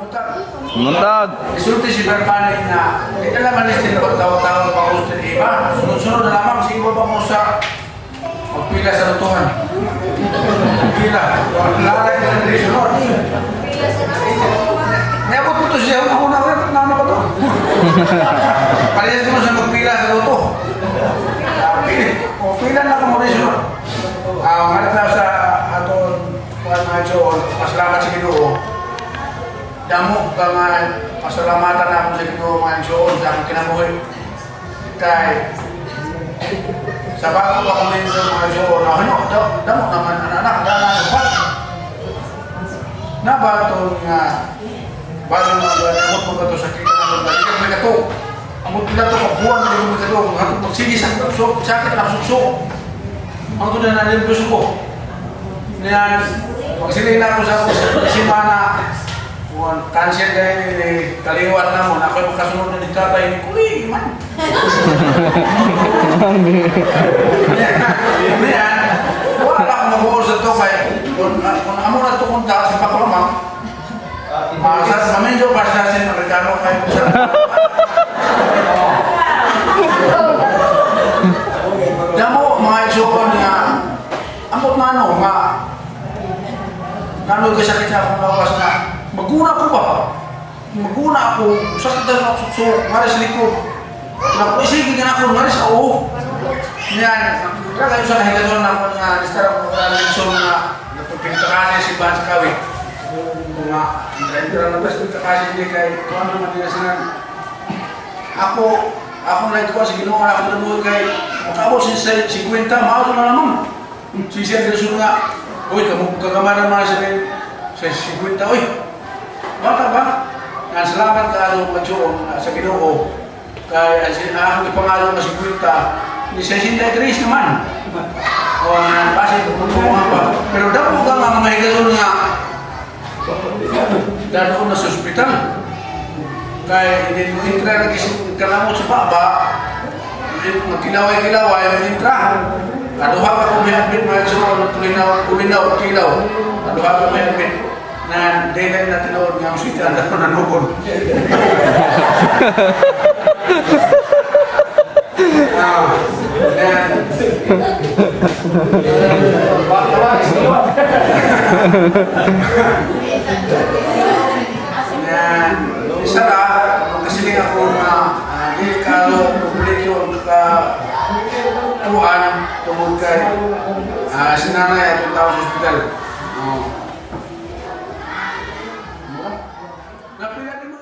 Muntag. Isulti si Bermanik na hindi ka naman istin pagtawag-tawag pa ko sa iba. Sunod-sunod na lamang sa iba pa mo sa magpila sa lutuhan. Magpila. Lalay ka na rin sunod. Nayabot mo ito siya. Ako na rin. Nano ko ito. Paliyas ko sa magpila sa luto. Pila na ka mo rin sunod. Ngalit na sa aton mga Diyos. Pasalamat sa Ginoo. Damo ka nga pasalamatan ako sa Ginoo mga Diyos sa akong kinabuhi. Kay sa bago ako ngayon sa mga Diyos na ano, damo naman anak ba? Na ba ito nga bago mga mo ito sa kita ng mga ikat may kato. Ang mutila ito kabuhan na yung mga kato. Ang magsigi sa suksok, sakit na suksok. Ang ito na nanilbus ko. Niyan, magsilin ako sa simana. Cancer dahil kaliwat na mo, ako'y makasunod na ni tatay ni Kuy, man. Yan, wala akong mag-uol sa ito kaya kung amo na ito kunta sa pakulamang, sa medyo pasasin ng Amerikano kayo sa damo mga isupon nga, amot na ano, nanoy ka sakit sa akong lawas na maguna ko ba? Maguna ako, sakit na ako suksok, ngari sa likod. Nakuisigin na ako, ngari sa oo. Yan, kaya kayo sa nahigason na ako nga, nistara ko na lensyon na napagpinta kasi si Bans Kawi. Mga, hindi na nabas pinta kasi hindi kay, kung ano naman nila sinan. Ako na ito kasi ginawa ako na buhay kay, makabot si 50, maalo na naman. Si Siya Gilson nga, uy, kagamanan mga sabihin, sa 50, uy, bata ba? Nga salamat ka ano Madyoon sa Ginoo. Kaya ang ipangalo na 50, ni 63 naman. O kasi tumuha pa. Pero dapo ka nga mga higason nga dado na sa ospital. Kaya hindi mo intra nagkalamot sa baba, magkilaway-kilaway, mag-intra. Aduha ka kung may mga sumunod, tulinaw, kilaw. Aduha ka may na daylight na tinood nga ang switch anda ko nanukon. Isa na, magkasiling ako na delikado, publiko, tuan, tungkol kay sinanay at punta sa hospital. Napilagin mo